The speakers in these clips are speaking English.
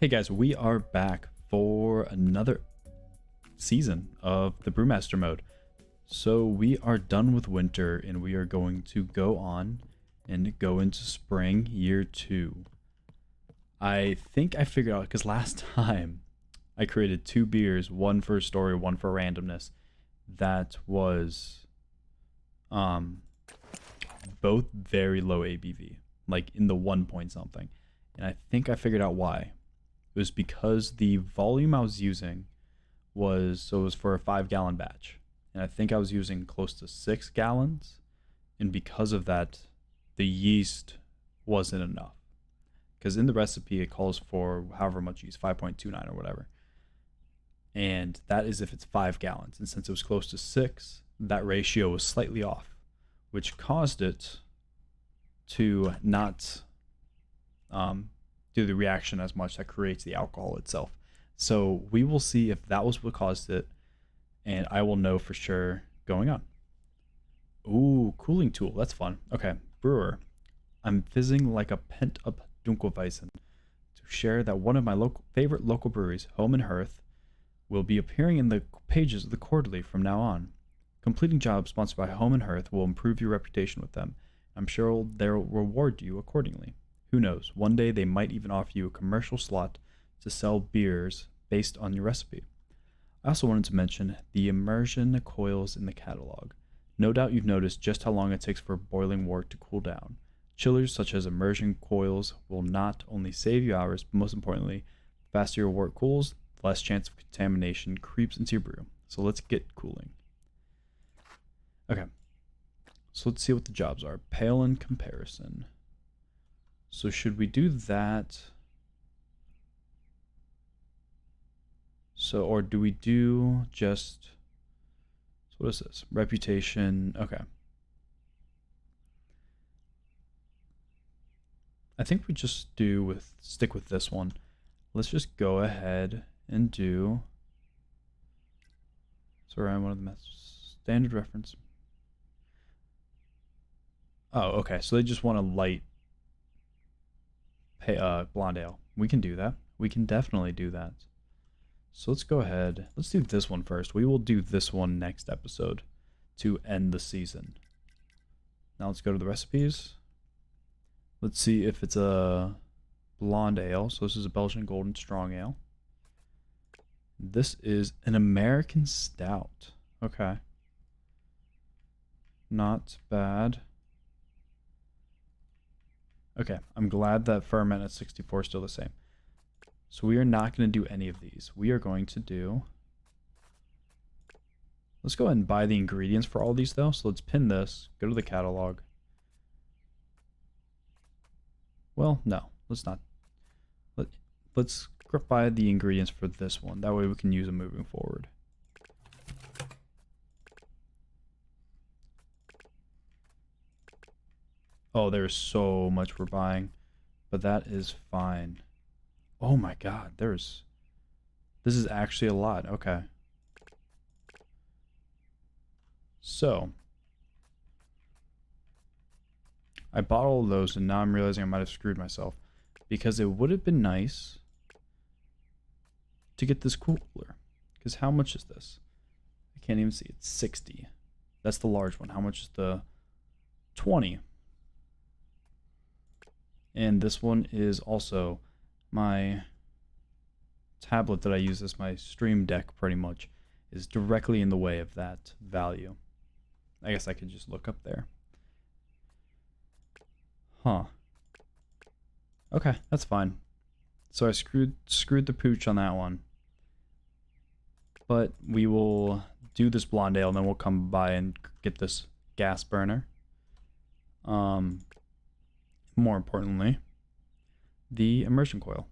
Hey guys, we are back for another season of the Brewmaster mode. So we are done with winter and we are going to go on and go into spring year 2. I think I figured out, because last time I created 2 beers, one for story, one for randomness. That was both very low ABV, like in the 1 point something. And I think I figured out why. It was because the volume I was using was, it was for a 5-gallon batch. And I think I was using close to 6 gallons. And because of that, the yeast wasn't enough. Because in the recipe, it calls for however much yeast, 5.29 or whatever. And that is if it's 5 gallons. And since it was close to 6, that ratio was slightly off, which caused it to not do the reaction as much that creates the alcohol itself. So we will see if that was what caused it, and I will know for sure going on. Ooh, cooling tool, that's fun. Okay, brewer. I'm fizzing like a pent-up Dunkelweizen to share that one of my favorite local breweries, Home and Hearth, will be appearing in the pages of the quarterly from now on. Completing jobs sponsored by Home and Hearth will improve your reputation with them. I'm sure they'll reward you accordingly. Who knows, one day they might even offer you a commercial slot to sell beers based on your recipe. I also wanted to mention the immersion coils in the catalog. No doubt you've noticed just how long it takes for boiling wort to cool down. Chillers such as immersion coils will not only save you hours, but most importantly, the faster your wort cools, the less chance of contamination creeps into your brew. So let's get cooling. Okay, so let's see what the jobs are. Pale in comparison. So should we do that? So, or do we do just, so what is this? Reputation, okay. I think we just stick with this one. Let's just go ahead and do, sorry, I'm one of the standard reference. Oh, okay, so they just want a light blonde ale. We can do that. We can definitely do that. So let's go ahead. Let's do this one first. We will do this one next episode to end the season. Now let's go to the recipes. Let's see if it's a blonde ale. So this is a Belgian Golden Strong Ale. This is an American Stout. Okay. Not bad. Okay, I'm glad that ferment at 64 is still the same. So we are not going to do any of these. We are going to do... Let's go ahead and buy the ingredients for all these though. So let's pin this, go to the catalog. Well, no, let's not. Let's buy the ingredients for this one. That way we can use them moving forward. Oh, there's so much we're buying, but that is fine. Oh my god, this is actually a lot. Okay. So, I bought all of those and now I'm realizing I might have screwed myself, because it would have been nice to get this cooler. Because how much is this? I can't even see. It's 60. That's the large one. How much is the 20? And this one is also my tablet that I use as my stream deck, pretty much, is directly in the way of that value. I guess I could just look up there. Huh. Okay, that's fine. So I screwed the pooch on that one. But we will do this blonde ale and then we'll come by and get this gas burner. More importantly, the immersion coil.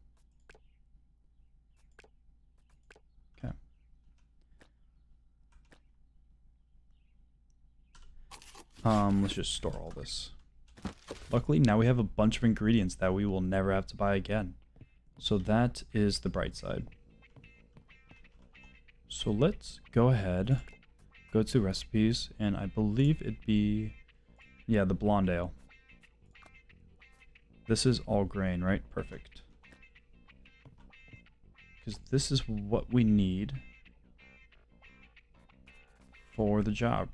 Okay. Let's just store all this. Luckily, now we have a bunch of ingredients that we will never have to buy again. So that is the bright side. So let's go ahead, go to recipes, and I believe it'd be, yeah, the blonde ale. This is all grain, right? Perfect. because this is what we need for the job.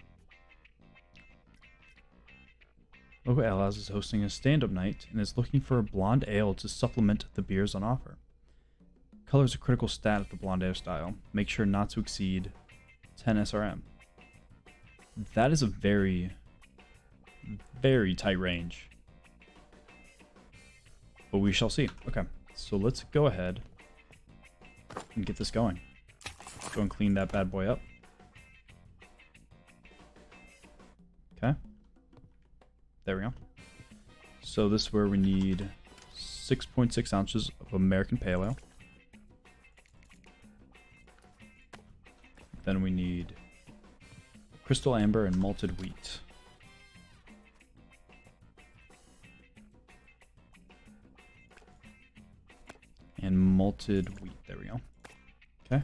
Local Ale House is hosting a stand-up night and is looking for a blonde ale to supplement the beers on offer. Color is a critical stat of the blonde ale style. Make sure not to exceed 10 SRM. That is a very, very tight range. But we shall see. Okay, so let's go ahead and get this going. Go and clean that bad boy up. Okay. There we go. So this is where we need 6.6 ounces of American Pale Ale. Then we need Crystal Amber and malted wheat. And malted wheat. There we go. Okay.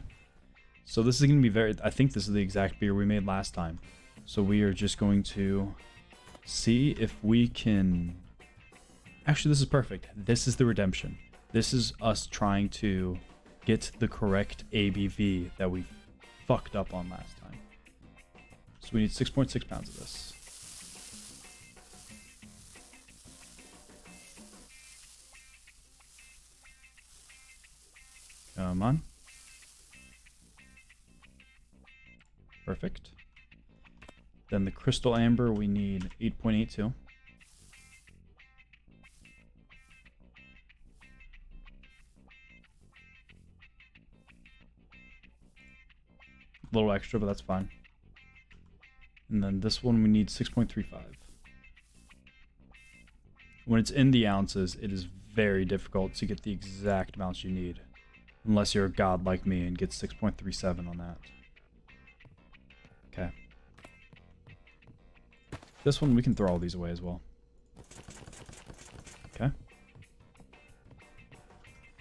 So this is going to be very... I think this is the exact beer we made last time. So we are just going to see if we can... Actually, this is perfect. This is the redemption. This is us trying to get the correct ABV that we fucked up on last time. So we need 6.6 pounds of this. Come on. Perfect. Then the Crystal Amber, we need 8.82. A little extra, but that's fine. And then this one we need 6.35. When it's in the ounces, it is very difficult to get the exact amounts you need. Unless you're a god like me and get 6.37 on that. Okay. This one, we can throw all these away as well. Okay.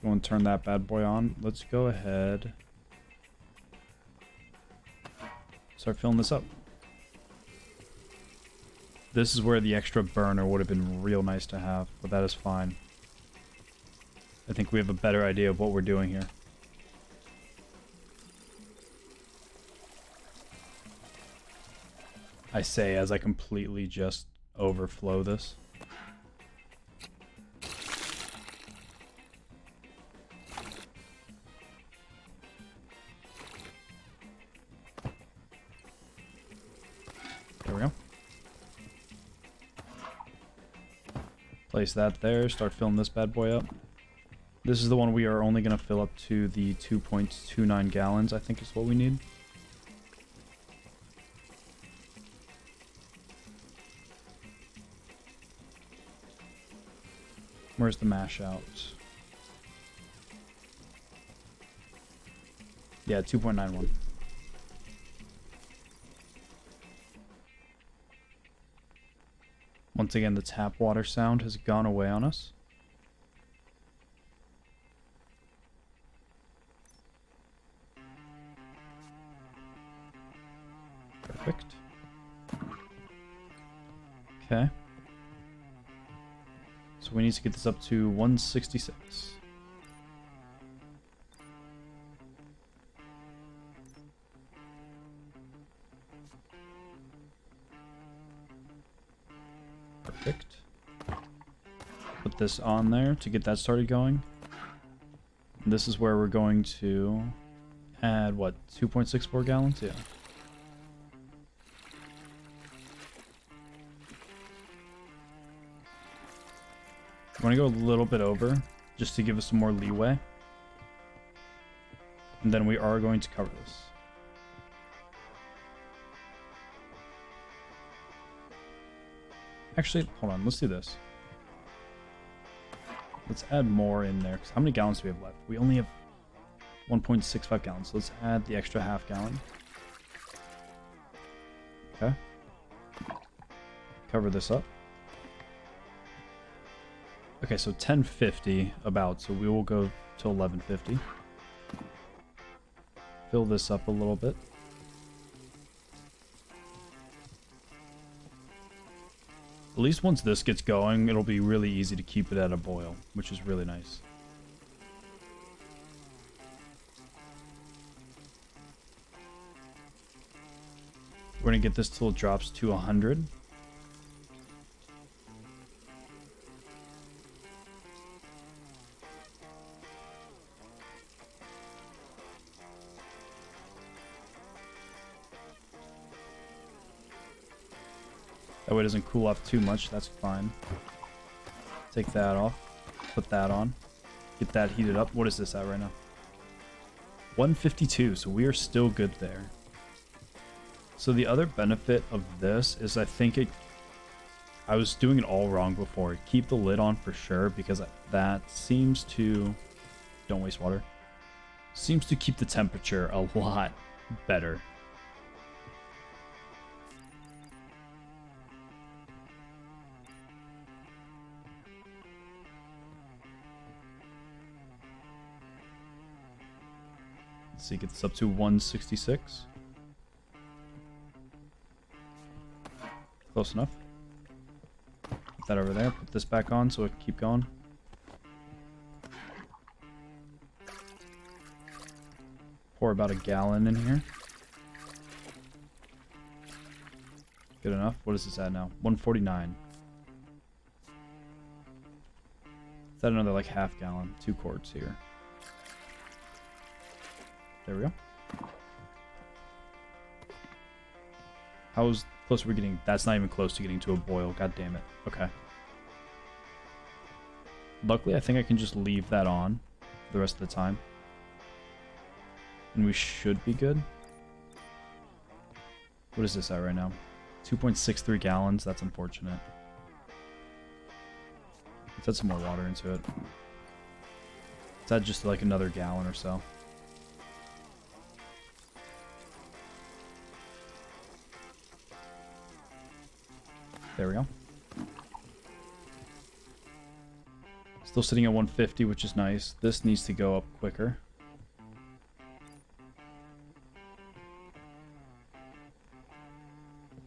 Go and turn that bad boy on. Let's go ahead. Start filling this up. This is where the extra burner would have been real nice to have, but that is fine. I think we have a better idea of what we're doing here. I say as I completely just overflow this. There we go. Place that there, start filling this bad boy up. This is the one we are only going to fill up to the 2.29 gallons, I think is what we need. Where's the mash out? Yeah, 2.91. Once again, the tap water sound has gone away on us. Perfect. Okay. So we need to get this up to 166. Perfect. Put this on there to get that started going. And this is where we're going to add, what, 2.64 gallons? Yeah. I want to go a little bit over, just to give us some more leeway. And then we are going to cover this. Actually, hold on, let's do this. Let's add more in there, because how many gallons do we have left? We only have 1.65 gallons, so let's add the extra half gallon. Okay. Cover this up. Okay, so 1050 about, so we will go to 1150. Fill this up a little bit. At least once this gets going, it'll be really easy to keep it at a boil, which is really nice. We're gonna get this till it drops to 100. That way it doesn't cool off too much, that's fine. Take that off, put that on, get that heated up. What is this at right now? 152, so we are still good there. So the other benefit of this is I was doing it all wrong before. Keep the lid on for sure, because that seems to, don't waste water, seems to keep the temperature a lot better. Let's see, get this up to 166. Close enough. Put that over there. Put this back on so it can keep going. Pour about a gallon in here. Good enough. What is this at now? 149. Is that another like half gallon? 2 quarts here. There we go. How close are we getting? That's not even close to getting to a boil. God damn it. Okay. Luckily, I think I can just leave that on for the rest of the time. And we should be good. What is this at right now? 2.63 gallons. That's unfortunate. Let's add some more water into it. Let's add just like another gallon or so. There we go. Still sitting at 150, which is nice. This needs to go up quicker.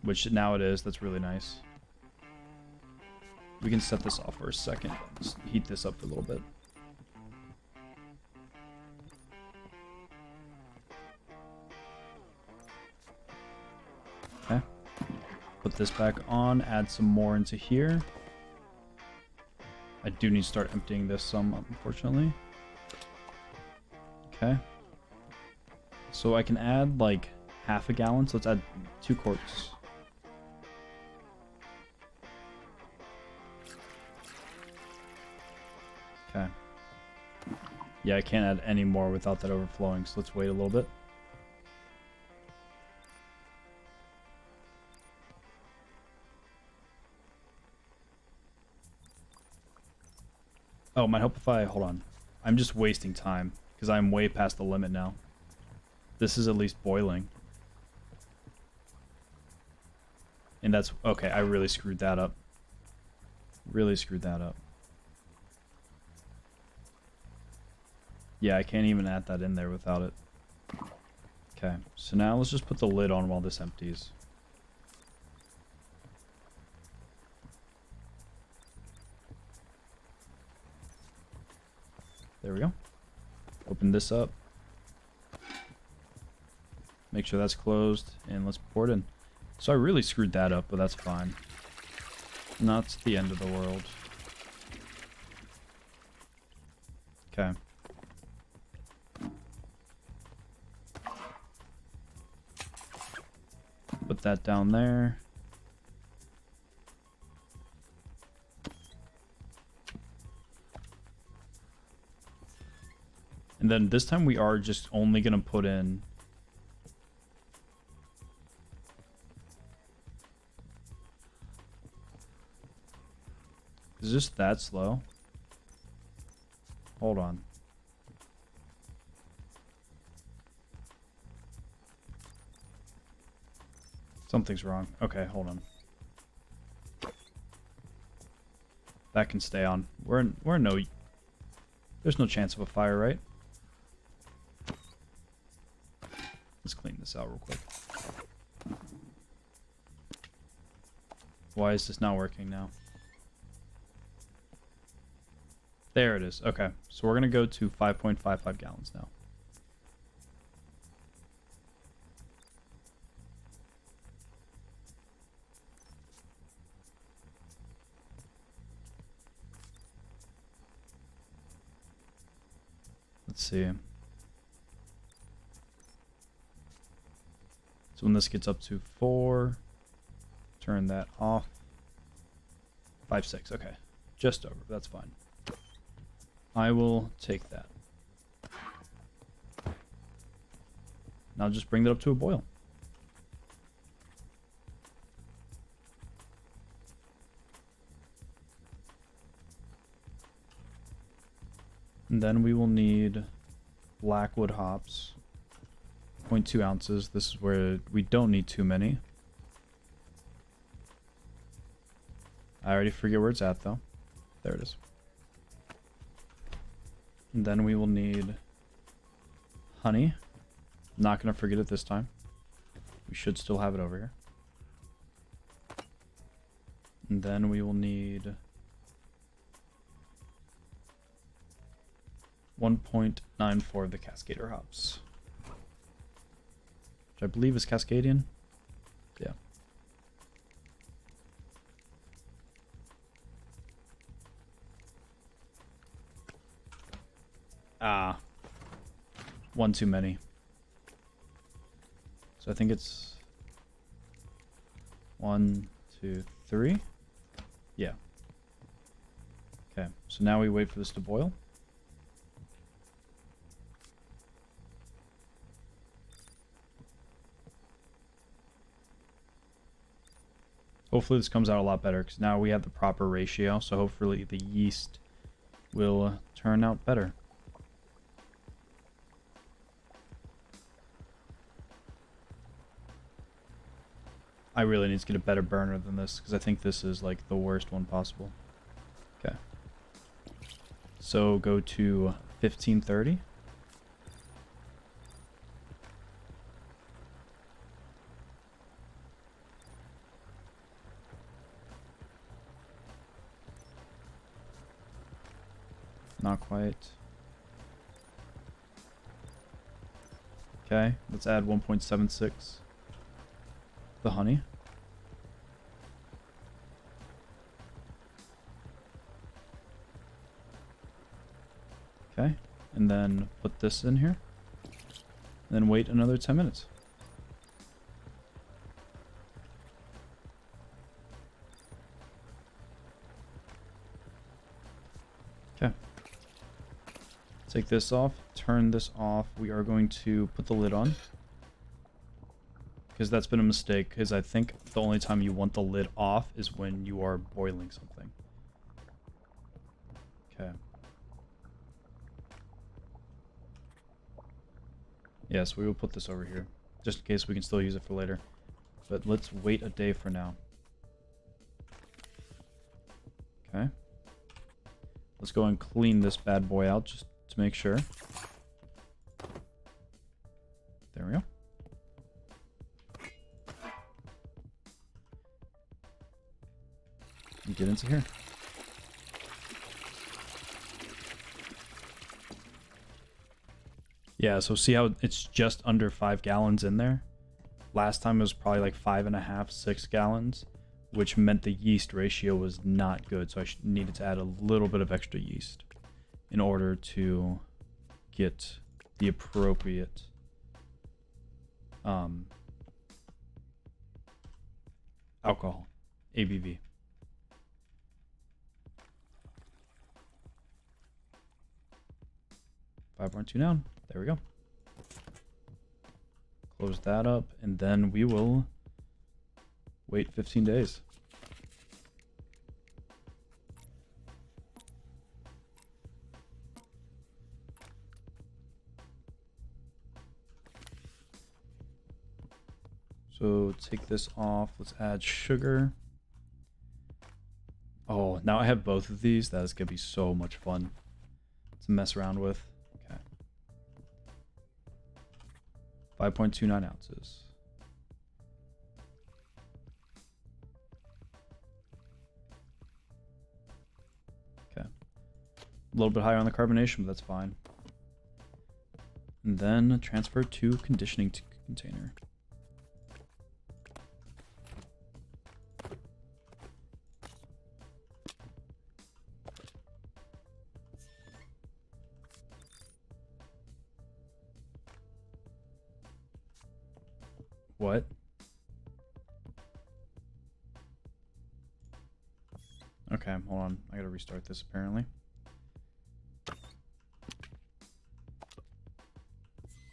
Which now it is. That's really nice. We can set this off for a second. Just heat this up for a little bit. Okay. Put this back on, add some more into here. I do need to start emptying this some, unfortunately. Okay. So I can add like half a gallon, so let's add 2 quarts. Okay. Yeah, I can't add any more without that overflowing, so let's wait a little bit. Oh, it might help if I... Hold on. I'm just wasting time, because I'm way past the limit now. This is at least boiling. And that's... Okay, I really screwed that up. Really screwed that up. Yeah, I can't even add that in there without it. Okay, so now let's just put the lid on while this empties. There we go. Open this up. Make sure that's closed, and let's pour it in. So I really screwed that up, but that's fine. Not the end of the world. Okay. Put that down there. And then this time we are just only going to put in... Is this that slow? Hold on. Something's wrong. Okay, hold on. That can stay on. We're in no... There's no chance of a fire, right? Let's clean this out real quick. Why is this not working now? There it is. Okay, so we're going to go to 5.55 gallons now. Let's see. So when this gets up to 4, turn that off. 5, 6, okay. Just over, that's fine. I will take that. Now just bring that up to a boil. And then we will need blackwood hops. 0.2 ounces. This is where we don't need too many. I already forget where it's at though. There it is. And then we will need honey. Not going to forget it this time. We should still have it over here. And then we will need 1.94 of the Cascader hops. Which I believe is Cascadian. Yeah. Ah. One too many. So I think it's 1, 2, 3. Yeah. Okay, so now we wait for this to boil. Hopefully this comes out a lot better because now we have the proper ratio, so hopefully the yeast will turn out better. I really need to get a better burner than this because I think this is like the worst one possible. Okay. So go to 1530. Not quite. Okay, let's add 1.76. The honey. Okay, and then put this in here. And then wait another 10 minutes. Okay. Take this off, turn this off. We are going to put the lid on. Because that's been a mistake, because I think the only time you want the lid off is when you are boiling something. Okay. Yes, we will put this over here, just in case we can still use it for later. But let's wait a day for now. Okay. Let's go and clean this bad boy out, just to make sure. There we go. And get into here. Yeah, so see how it's just under 5 gallons in there? Last time it was probably like 5.5, 6 gallons, which meant the yeast ratio was not good. So I needed to add a little bit of extra yeast in order to get the appropriate alcohol, ABV. $5.2 down. There we go. Close that up, and then we will wait 15 days. So take this off. Let's add sugar. Oh, now I have both of these. That is going to be so much fun to mess around with. 5.29 ounces. Okay. A little bit higher on the carbonation, but that's fine. And then transfer to conditioning container. What? Okay, hold on. I gotta restart this apparently.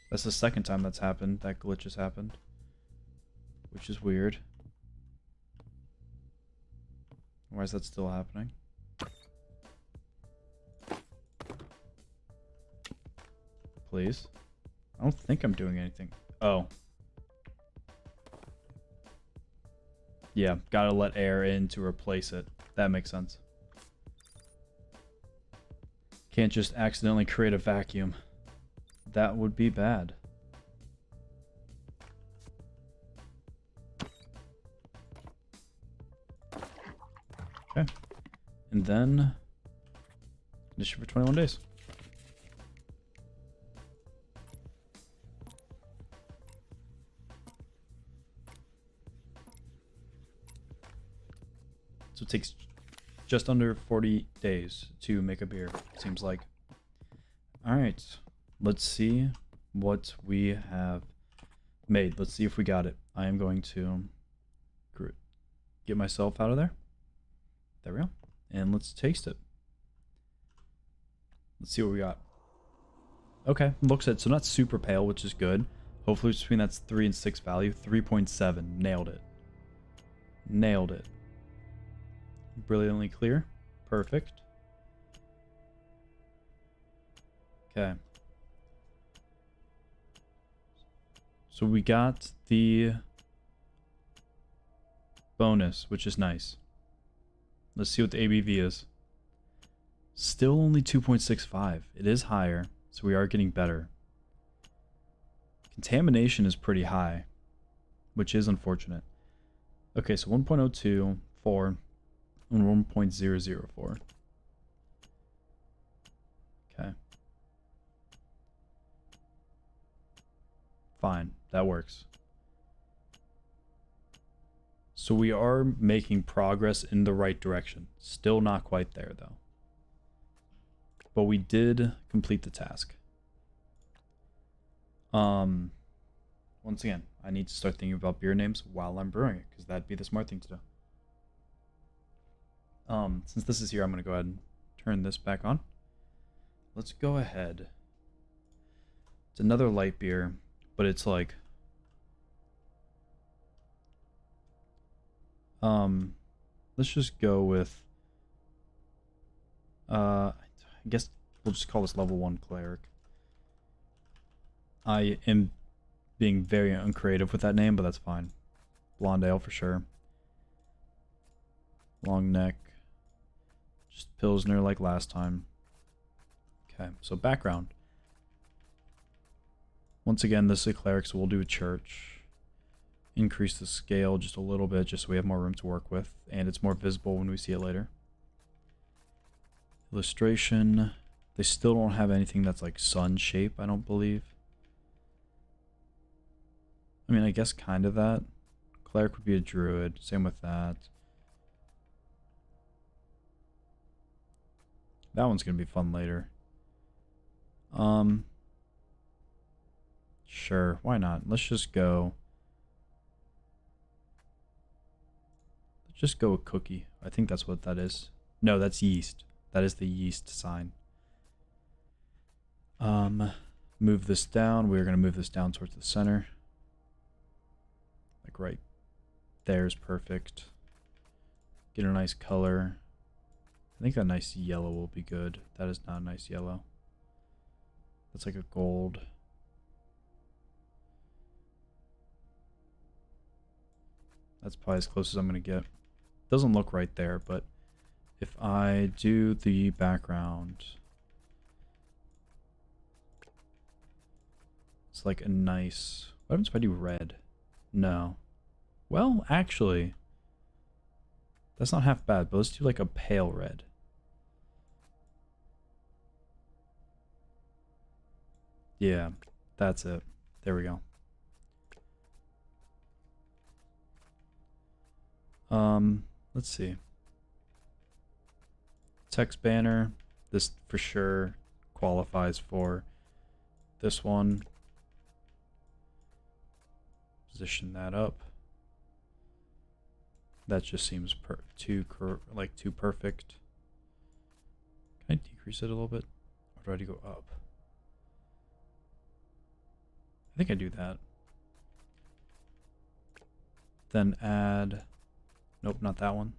That's the second time that's happened. That glitch has happened. Which is weird. Why is that still happening? Please. I don't think I'm doing anything. Oh. Yeah, gotta let air in to replace it. That makes sense. Can't just accidentally create a vacuum. That would be bad. Okay. And then condition for 21 days. So it takes just under 40 days to make a beer, seems like. Alright, let's see what we have made. Let's see if we got it. I am going to get myself out of there. There we go. And let's taste it. Let's see what we got. Okay, looks it. So not super pale, which is good. Hopefully between that's 3 and 6 value. 3.7. Nailed it. Nailed it. Brilliantly clear. Perfect. Okay. So we got the bonus, which is nice. Let's see what the ABV is. Still only 2.65. It is higher, so we are getting better. Contamination is pretty high, which is unfortunate. Okay, so 1.02, 4, and 1.004. Okay. Fine, that works. So we are making progress in the right direction. Still not quite there, though. But we did complete the task. Once again, I need to start thinking about beer names while I'm brewing it, because that'd be the smart thing to do. Since this is here, I'm going to go ahead and turn this back on. Let's go ahead. It's another light beer, but it's like... let's just go with... I guess we'll just call this level 1 cleric. I am being very uncreative with that name, but that's fine. Blonde ale for sure. Long neck. Just Pilsner like last time. Okay, so background. Once again, this is a cleric, so we'll do a church. Increase the scale just a little bit, just so we have more room to work with, and it's more visible when we see it later. Illustration. They still don't have anything that's like sun shape, I don't believe. I mean, I guess kind of that. Cleric would be a druid. Same with that. That one's going to be fun later. Sure, why not? Let's just go. Let's just go with cookie. I think that's what that is. No, that's yeast. That is the yeast sign. Move this down. We're going to move this down towards the center. Like right there's perfect. Get a nice color. I think a nice yellow will be good. That is not a nice yellow. That's like a gold. That's probably as close as I'm going to get. Doesn't look right there, but if I do the background, it's like a nice... What happens if I do red? No. Well, actually, that's not half bad, but let's do like a pale red. Yeah, that's it. There we go. Let's see. Text banner. This for sure qualifies for this one. position that up. That just seems too perfect. Can I decrease it a little bit? Or do I need to go up? I think I do that. Then add... Nope, not that one.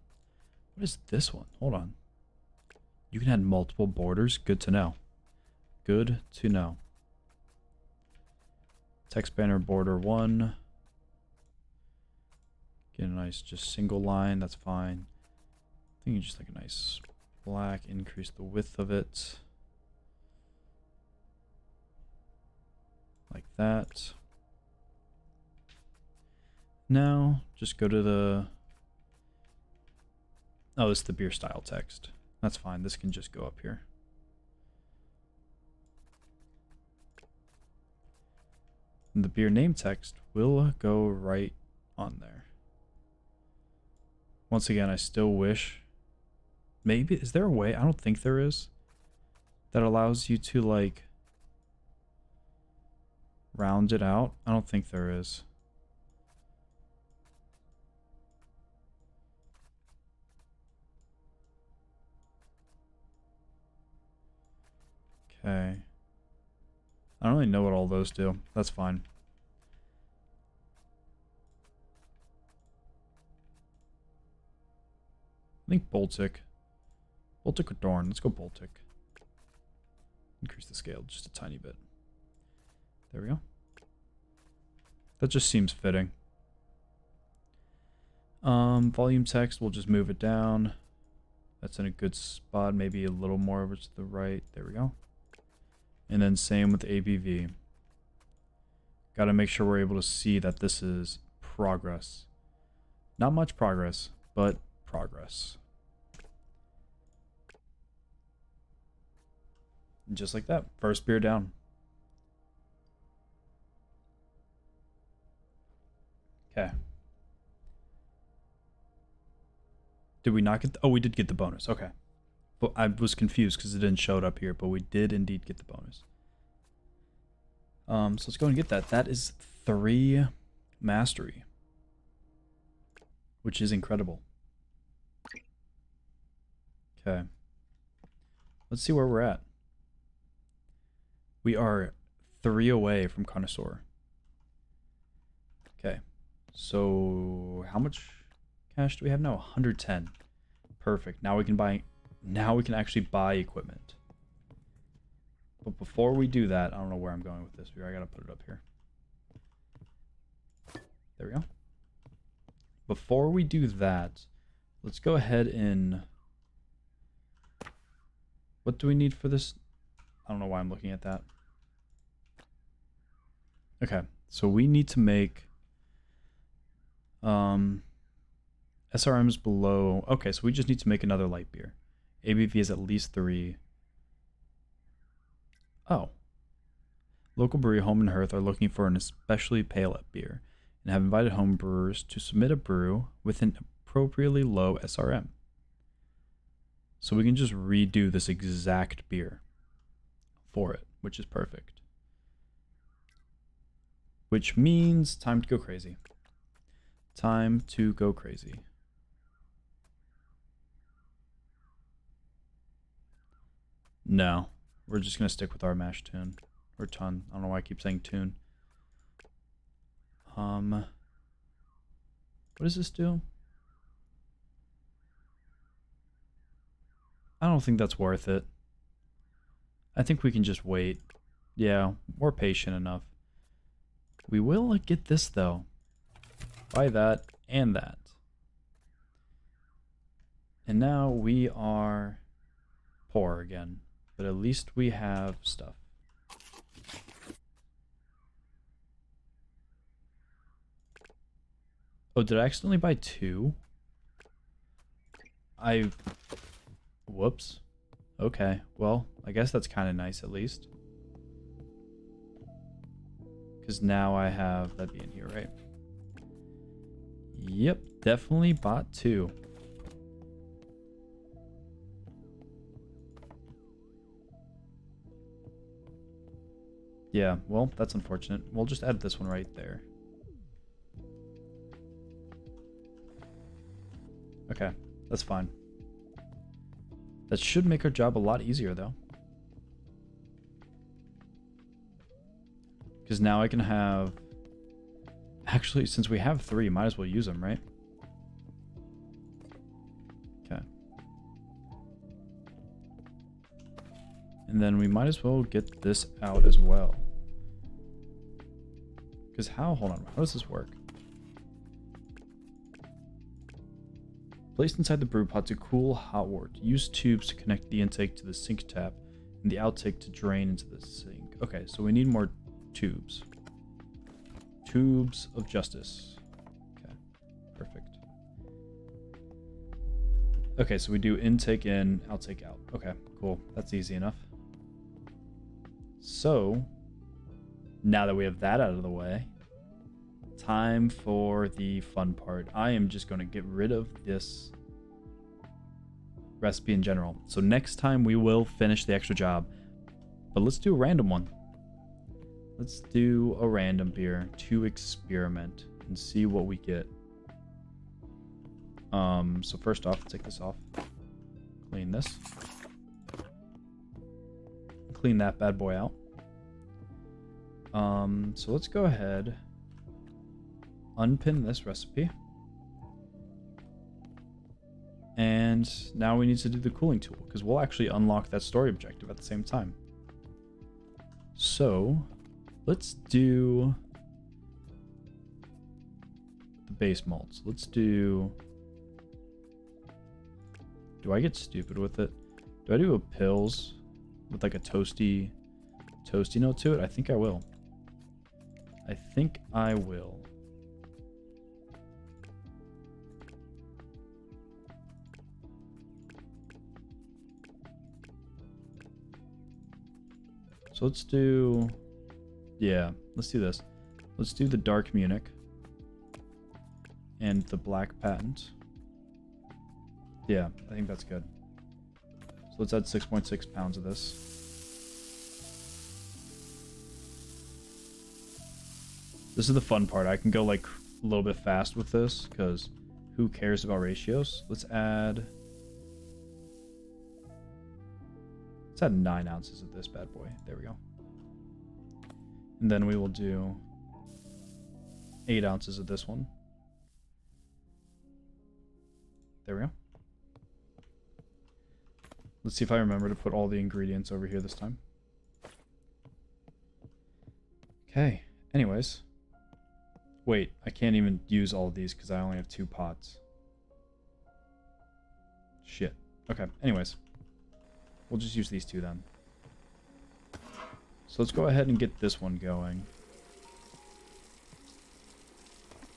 What is this one? Hold on. You can add multiple borders. Good to know. Good to know. Text banner border 1. Get a nice just single line. That's fine. I think you just like a nice black. Increase the width of it. Like that. Now, just go to the... Oh, this is the beer style text. That's fine. This can just go up here. And the beer name text will go right on there. Once again, I still wish... Maybe, is there a way? I don't think there is. That allows you to, like... round it out. I don't think there is. Okay. I don't really know what all those do. That's fine. I think Baltic. Baltic or Dorn. Let's go Baltic. Increase the scale just a tiny bit. There we go. That just seems fitting. Volume text, we'll just move it down. That's in a good spot. Maybe a little more over to the right. There we go. And then same with ABV. Got to make sure we're able to see that this is progress. Not much progress, but progress. And just like that. First beer down. Okay. Did we not get the... Oh, we did get the bonus. Okay. But I was confused because it didn't show it up here, but we did indeed get the bonus. So let's go and get that. That is 3 mastery, which is incredible. Okay. Let's see where we're at. We are 3 away from connoisseur. Okay. So how much cash do we have now? 110. Perfect. Now we can buy... Now we can actually buy equipment. But before we do that, I don't know where I'm going with this. I gotta put it up here. There we go. Before we do that, let's go ahead and... What do we need for this? I don't know why I'm looking at that. Okay, so we need to make... SRM's below... Okay, so we just need to make another light beer. ABV is at least 3. Oh. Local brewery Home and Hearth are looking for an especially pale beer and have invited home brewers to submit a brew with an appropriately low SRM. So we can just redo this exact beer for it, which is perfect. Which means time to go crazy. Time to go crazy. No, we're just going to stick with our mash tune. Or ton. I don't know why I keep saying tune. What does this do? I don't think that's worth it. I think we can just wait. Yeah, we're patient enough. We will get this, though. Buy that and that. And now we are poor again. But at least we have stuff. Oh, did I accidentally buy 2? Whoops. Okay, well, I guess that's kind of nice at least. Because now I have that being here, right? Yep, definitely bought 2. Yeah, well, that's unfortunate. We'll just add this one right there. Okay, that's fine. That should make our job a lot easier, though. Because now I can have... Actually, since we have 3, might as well use them, right? Okay. And then we might as well get this out as well. Because how... Hold on. How does this work? Placed inside the brew pot to cool hot water. Use tubes to connect the intake to the sink tap and the outtake to drain into the sink. Okay, so we need more tubes. Tubes of justice. Okay, perfect. Okay, so we do intake in, outtake out. Okay, cool. That's easy enough. So, now that we have that out of the way, time for the fun part. I am just going to get rid of this recipe in general. So next time we will finish the extra job. But let's do a random one. Let's do a random beer to experiment and see what we get. So first off, take this off. Clean this. Clean that bad boy out. So let's go ahead, unpin this recipe. And now we need to do the cooling tool, because we'll actually unlock that story objective at the same time. So let's do the base malts. Let's do... Do I get stupid with it? Do I do a pills with like a toasty note to it? I think I will. I think I will. So let's do... Yeah, let's do this. Let's do the dark Munich and the black patent. Yeah, I think that's good. So let's add 6.6 pounds of this. This is the fun part. I can go like a little bit fast with this because who cares about ratios? Let's add 9 ounces of this bad boy. There we go. And then we will do 8 ounces of this one. There we go. Let's see if I remember to put all the ingredients over here this time. Okay. Anyways. Wait, I can't even use all of these because I only have 2 pots. Shit. Okay, anyways. We'll just use these 2 then. So let's go ahead and get this one going.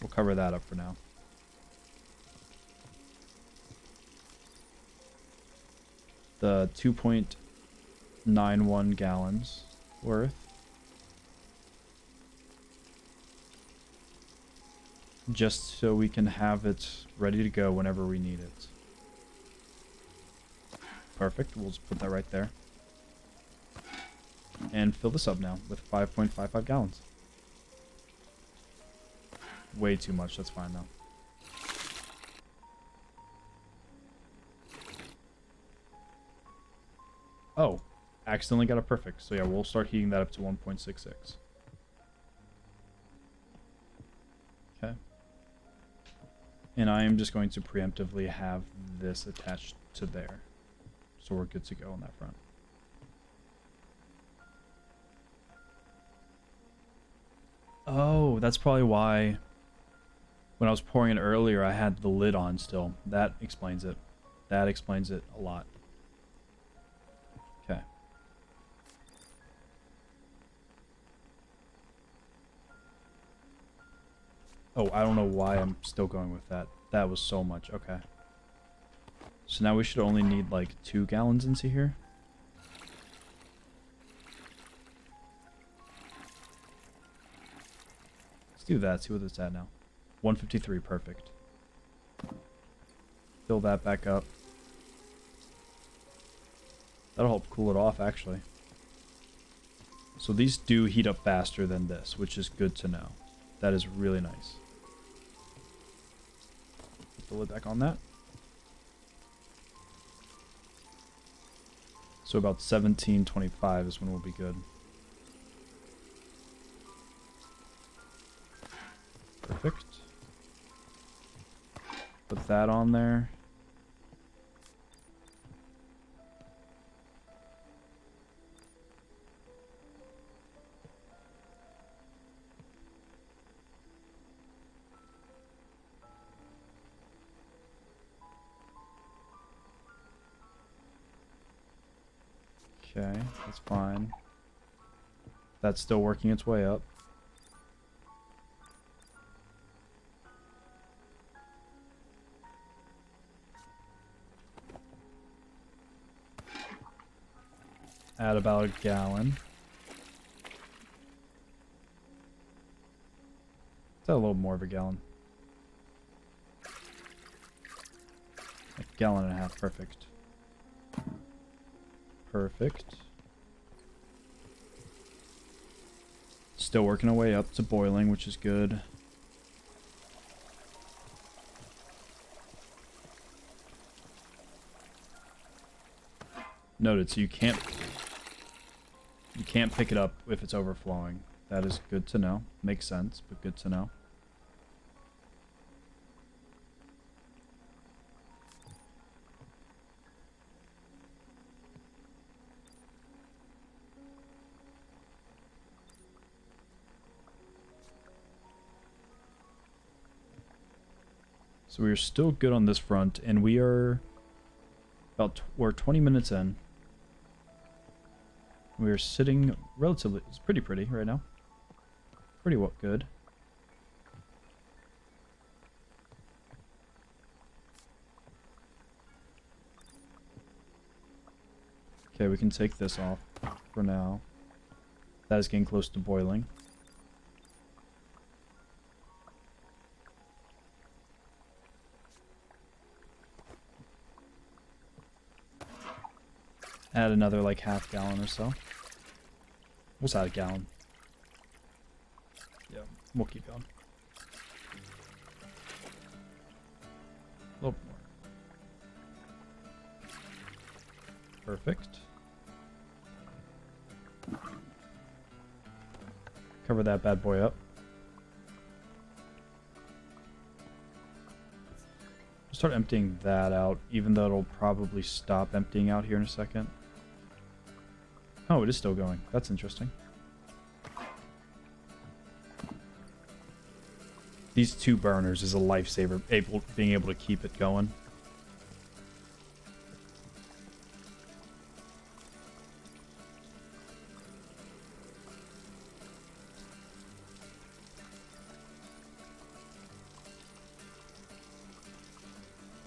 We'll cover that up for now. The 2.91 gallons worth. Just so we can have it ready to go whenever we need it. Perfect. We'll just put that right there. And fill this up now with 5.55 gallons. Way too much. That's fine though. Oh, accidentally got it perfect. So yeah, we'll start heating that up to 1.66. Okay. And I am just going to preemptively have this attached to there. So we're good to go on that front. Oh, that's probably why when I was pouring it earlier, I had the lid on still. That explains it. That explains it a lot. Okay. Oh, I don't know why I'm still going with that. That was so much. Okay. So now we should only need like 2 gallons into here. Let's do that. See what it's at now. 153. Perfect. Fill that back up. That'll help cool it off, actually. So these do heat up faster than this, which is good to know. That is really nice. Put the lid back on that. So about 17:25 is when we'll be good. Perfect. Put that on there. Okay, that's fine. That's still working its way up. Add about a gallon. Is that a little more of a gallon? A gallon and a half, perfect. Perfect. Still working our way up to boiling, which is good. Noted, so you can't pick it up if it's overflowing. That is good to know. Makes sense, but good to know. So we are still good on this front, and we are we're 20 minutes in. We are sitting relatively, it's pretty right now. Pretty well, good. Okay, we can take this off for now. That is getting close to boiling. Add another like half gallon or so. We'll just add a gallon. Yeah, we'll keep going. A little more. Perfect. Cover that bad boy up. Start emptying that out, even though it'll probably stop emptying out here in a second. Oh, it is still going. That's interesting. These 2 burners is a lifesaver, being able to keep it going.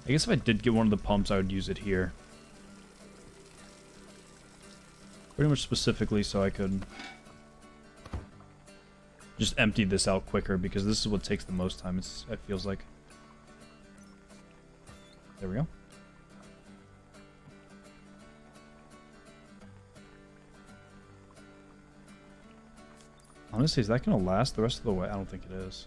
I guess if I did get one of the pumps, I would use it here. Pretty much specifically so I could just empty this out quicker, because this is what takes the most time, it feels like. There we go. Honestly, is that going to last the rest of the way? I don't think it is.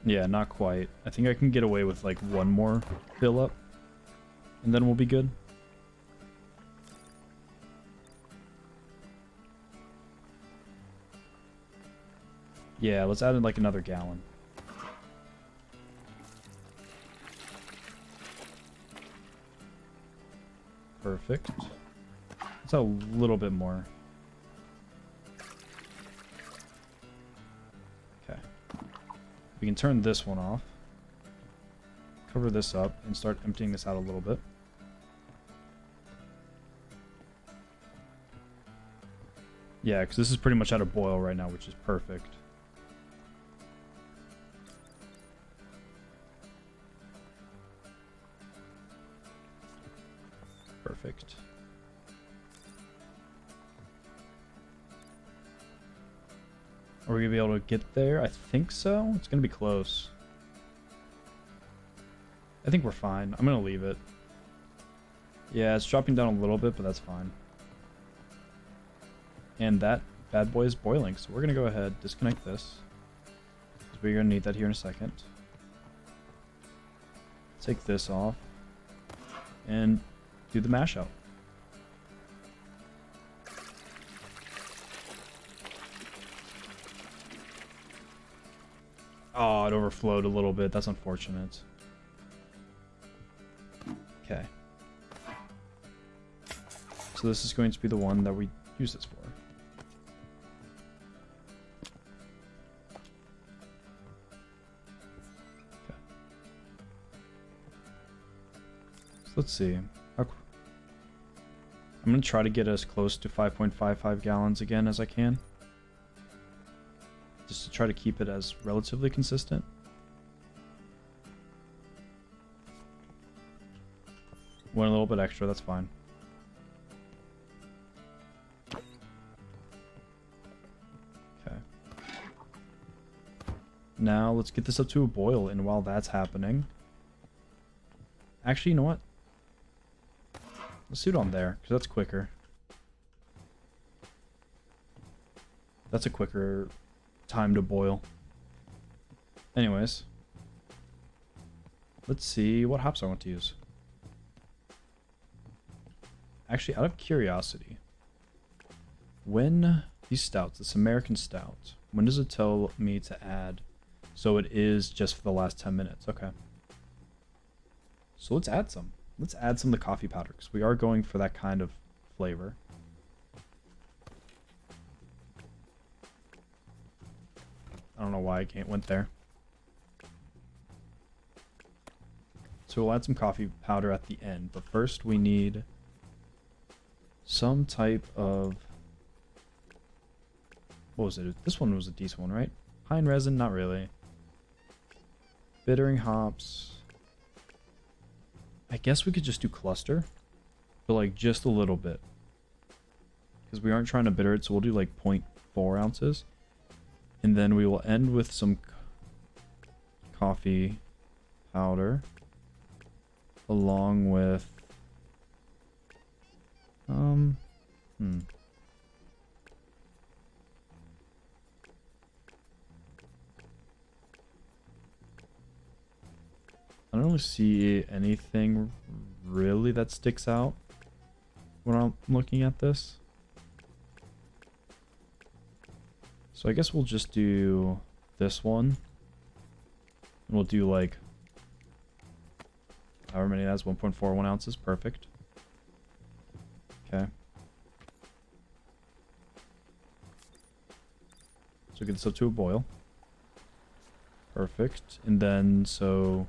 Yeah, not quite. I think I can get away with like one more fill up, and then we'll be good. Yeah, let's add in like another gallon. Perfect. Let's add a little bit more. We can turn this one off, cover this up, and start emptying this out a little bit. Yeah, because this is pretty much at a boil right now, which is perfect. Perfect. Are we going to be able to get there? I think so. It's going to be close. I think we're fine. I'm going to leave it. Yeah, it's dropping down a little bit, but that's fine. And that bad boy is boiling. So we're going to go ahead, disconnect this. Because we're going to need that here in a second. Take this off. And do the mash out. Oh, it overflowed a little bit. That's unfortunate. Okay. So this is going to be the one that we use this for. Okay. So let's see. I'm going to try to get as close to 5.55 gallons again as I can. Just to try to keep it as relatively consistent. Went a little bit extra, that's fine. Okay. Now let's get this up to a boil, and while that's happening... Actually, you know what? Let's do it on there, because that's quicker. That's a quicker time to boil. Anyways. Let's see what hops I want to use. Actually, out of curiosity, when these stouts, this American stout, when does it tell me to add? So it is just for the last 10 minutes. Okay. So let's add some. Let's add some of the coffee powder, because we are going for that kind of flavor. I don't know why I went there. So we'll add some coffee powder at the end, but first we need some type of... What was it? This one was a decent one, right? Pine resin? Not really. Bittering hops. I guess we could just do cluster, but like just a little bit. Because we aren't trying to bitter it, so we'll do like 0.4 ounces. And then we will end with some coffee powder. Along with... I don't really see anything really that sticks out when I'm looking at this. So I guess we'll just do this one. And we'll do like however many it has, 1.41 ounces, perfect. Okay. So get this up to a boil. Perfect. And then so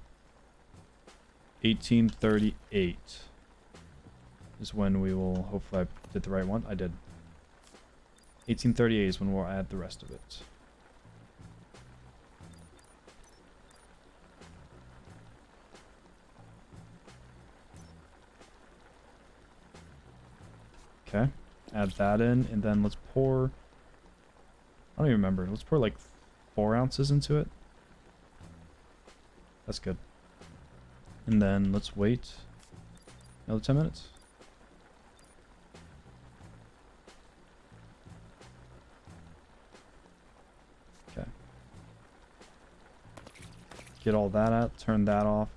1838 is when we will, hopefully I did the right one. I did. 1838 is when we'll add the rest of it. Okay, add that in, and then let's pour, I don't even remember, let's pour like 4 ounces into it. That's good. And then let's wait another 10 minutes. Okay. Get all that out, turn that off,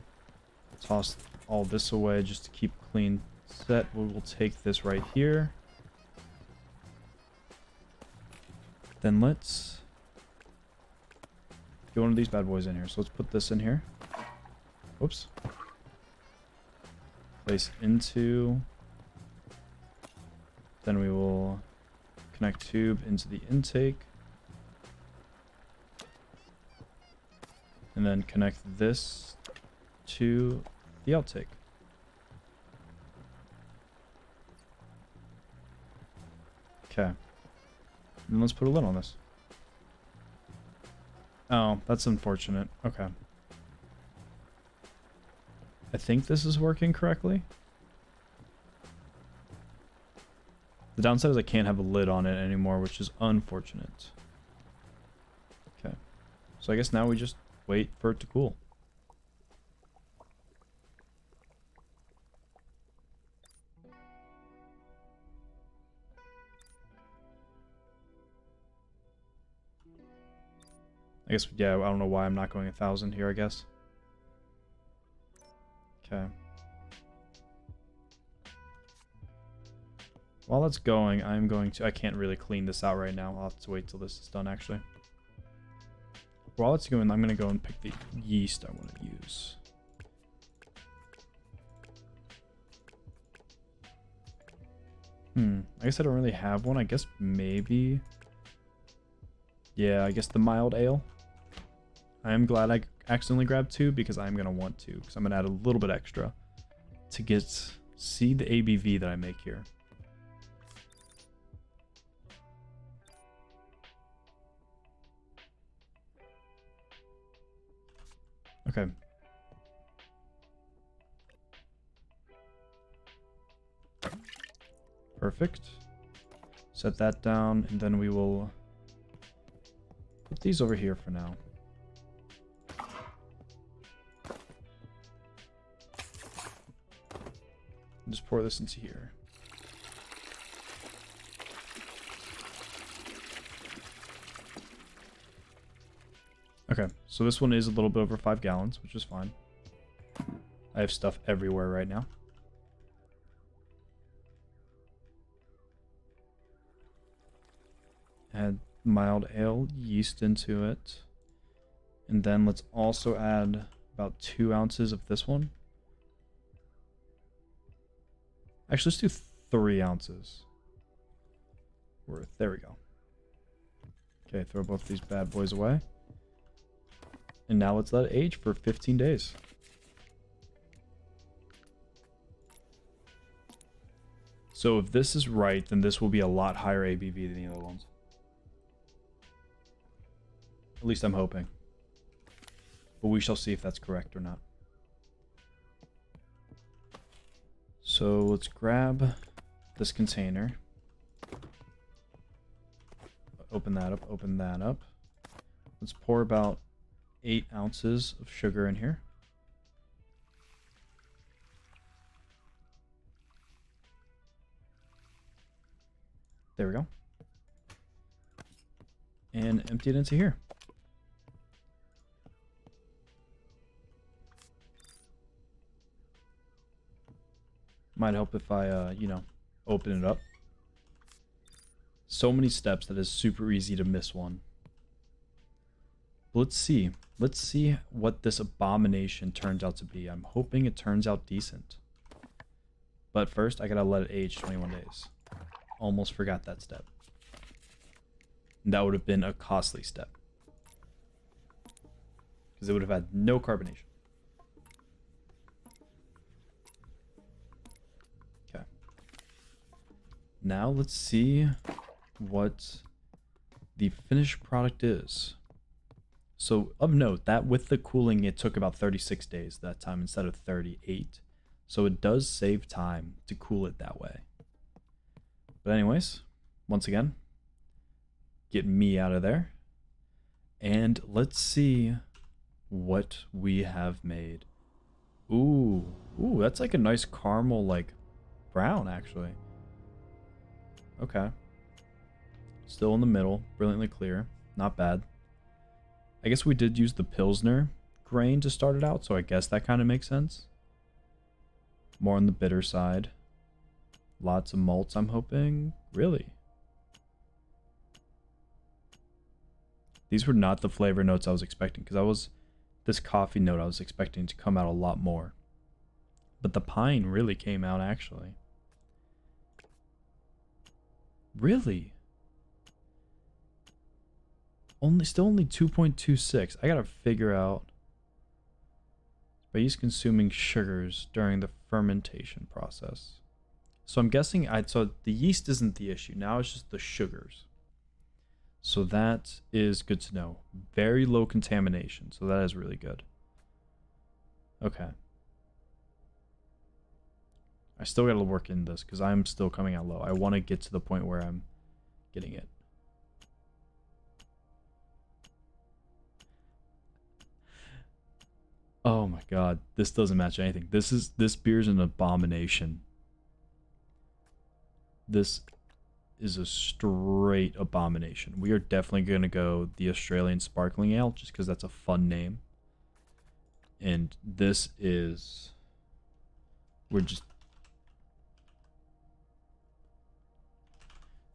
toss all this away just to keep clean set. We will take this right here. Then let's get one of these bad boys in here. So let's put this in here. Whoops. Place into. Then we will connect tube into the intake. And then connect this to the outtake. Okay. And let's put a lid on this. Oh, that's unfortunate. Okay. I think this is working correctly. The downside is I can't have a lid on it anymore, which is unfortunate. Okay. So I guess now we just wait for it to cool. I guess, yeah, I don't know why I'm not going 1,000 here, I guess. Okay. While that's going, I can't really clean this out right now. I'll have to wait till this is done, actually. While it's going, I'm going to go and pick the yeast I want to use. I guess I don't really have one. I guess maybe... Yeah, I guess the mild ale. I am glad I accidentally grabbed 2 because I'm going to want to. Because I'm going to add a little bit extra to see the ABV that I make here. Okay. Perfect. Set that down, and then we will put these over here for now. Just pour this into here. Okay, so this one is a little bit over 5 gallons, which is fine. I have stuff everywhere right now. Add mild ale yeast into it. And then let's also add about 2 ounces of this one. Actually, let's do 3 ounces worth. There we go. Okay, throw both these bad boys away. And now let's let it age for 15 days. So if this is right, then this will be a lot higher ABV than the other ones. At least I'm hoping. But we shall see if that's correct or not. So let's grab this container. Open that up, open that up. Let's pour about 8 ounces of sugar in here. There we go. And empty it into here. Might help if I, you know, open it up. So many steps that is super easy to miss one. Let's see. Let's see what this abomination turns out to be. I'm hoping it turns out decent. But first, I gotta let it age 21 days. Almost forgot that step. That would have been a costly step. Because it would have had no carbonation. Okay. Now let's see what the finished product is. So, of note, that with the cooling, it took about 36 days that time instead of 38. So it does save time to cool it that way. But anyways, once again, get me out of there. And let's see what we have made. Ooh, that's like a nice caramel, like, brown, actually. Okay. Still in the middle, brilliantly clear. Not bad. I guess we did use the Pilsner grain to start it out, so I guess that kind of makes sense. More on the bitter side. Lots of malts, I'm hoping. Really? These were not the flavor notes I was expecting, because this coffee note I was expecting to come out a lot more. But the pine really came out, actually. Really? Still only 2.26. I gotta figure out by yeast consuming sugars during the fermentation process. So I'm guessing so the yeast isn't the issue. Now it's just the sugars. So that is good to know. Very low contamination. So that is really good. Okay. I still gotta work in this because I'm still coming out low. I want to get to the point where I'm getting it. Oh my god, this doesn't match anything. This beer's an abomination. This is a straight abomination. We are definitely going to go the Australian Sparkling Ale just because that's a fun name. And this is... We're just...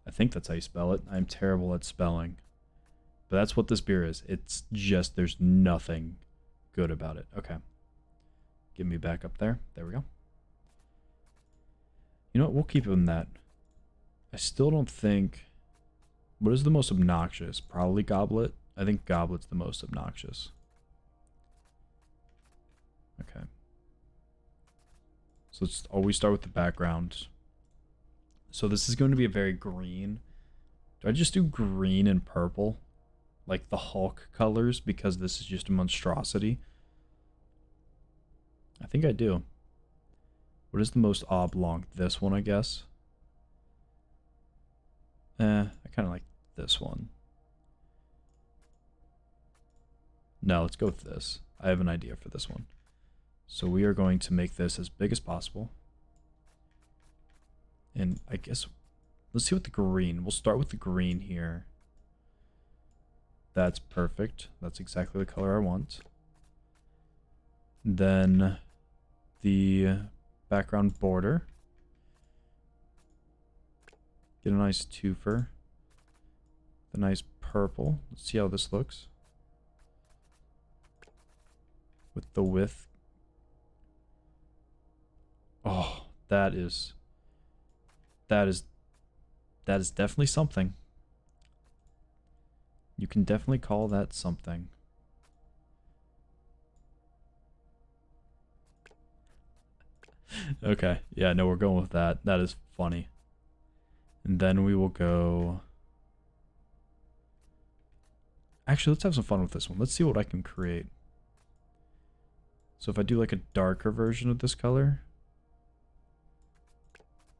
I think that's how you spell it. I'm terrible at spelling. But that's what this beer is. It's just, there's nothing good about it. Okay. Get me back up there. There we go. You know what? We'll keep it in that. I still don't think... What is the most obnoxious? Probably Goblet. I think Goblet's the most obnoxious. Okay. So let's always start with the background. So this is going to be a very green. Do I just do green and purple? Like the Hulk colors, because this is just a monstrosity? I think I do. What is the most oblong? This one, I guess. I kind of like this one. No, let's go with this. I have an idea for this one. So we are going to make this as big as possible. And I guess, let's see what the green. We'll start with the green here. That's perfect. That's exactly the color I want. Then the background border. Get a nice twofer. The nice purple. Let's see how this looks. With the width. Oh, that is definitely something. You can definitely call that something. Okay, yeah, no, we're going with that. That is funny. And then we will go... Actually, let's have some fun with this one. Let's see what I can create. So if I do like a darker version of this color...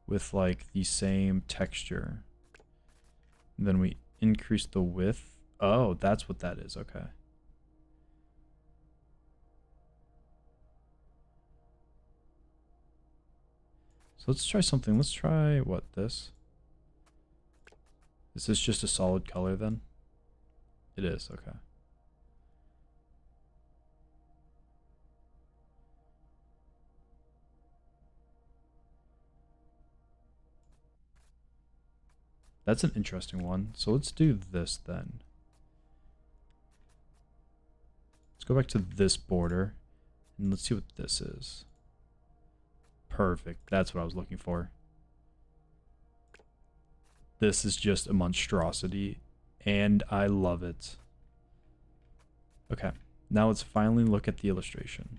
with like the same texture. And then we increase the width. Oh, that's what that is. Okay. So let's try something. Let's try what, this? Is this just a solid color then? It is, okay. That's an interesting one. So let's do this then. Let's go back to this border and let's see what this is. Perfect. That's what I was looking for. This is just a monstrosity and I love it. Okay. Now let's finally look at the illustration.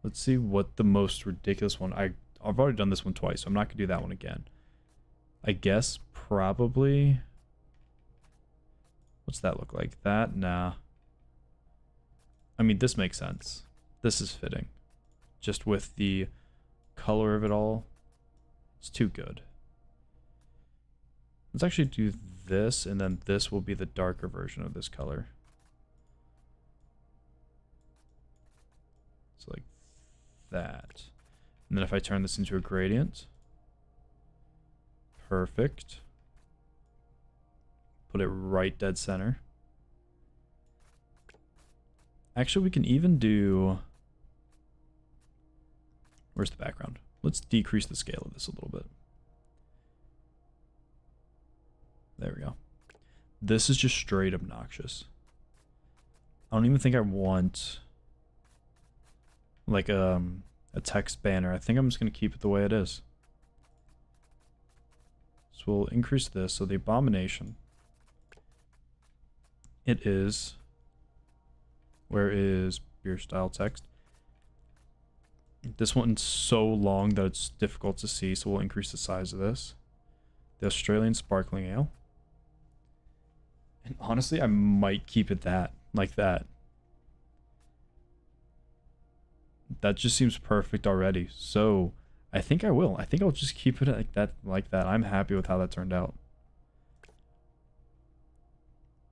Let's see what the most ridiculous one. I've already done this one twice, so I'm not going to do that one again. I guess probably... What's that look like? That? Nah. I mean, this makes sense. This is fitting. Just with the color of it all. It's too good. Let's actually do this, and then this will be the darker version of this color. So like that. And then if I turn this into a gradient, perfect. Put it right dead center. Actually, we can even do... Where's the background? Let's decrease the scale of this a little bit. There we go. This is just straight obnoxious. I don't even think I want like a text banner. I think I'm just going to keep it the way it is. So we'll increase this. So the abomination, it is, where is beer style text? This one's so long that it's difficult to see, so we'll increase the size of this. The Australian Sparkling Ale. And honestly, I might keep it like that. That just seems perfect already. So I think I will. I think I'll just keep it like that. I'm happy with how that turned out.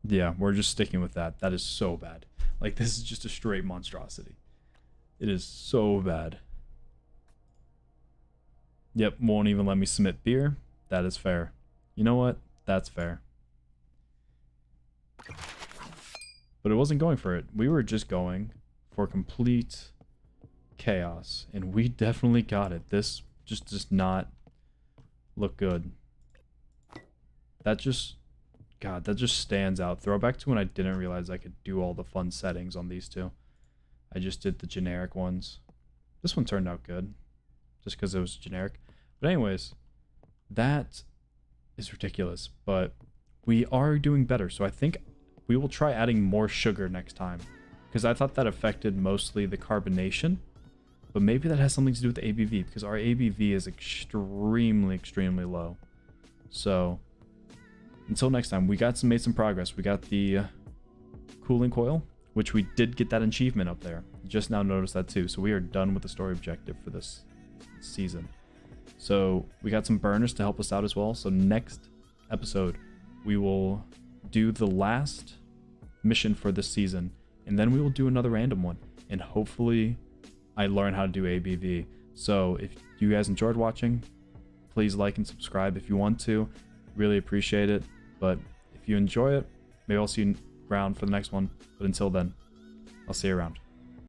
Yeah, we're just sticking with that. That is so bad. Like, this is just a straight monstrosity. It is so bad. Yep, won't even let me submit beer. That is fair. You know what? That's fair. But it wasn't going for it. We were just going for complete chaos. And we definitely got it. This just does not look good. That just... God, that just stands out. Throwback to when I didn't realize I could do all the fun settings on these two. I just did the generic ones. This one turned out good. Just because it was generic. But anyways, that is ridiculous. But we are doing better. So I think we will try adding more sugar next time. Because I thought that affected mostly the carbonation. But maybe that has something to do with the ABV. Because our ABV is extremely, extremely low. So... until next time, we made some progress. We got the cooling coil, which we did get that achievement up there. Just now noticed that too. So we are done with the story objective for this season. So we got some burners to help us out as well. So next episode, we will do the last mission for this season. And then we will do another random one. And hopefully I learn how to do ABV. So if you guys enjoyed watching, please like and subscribe if you want to. Really appreciate it. But if you enjoy it, maybe I'll see you around for the next one. But until then, I'll see you around.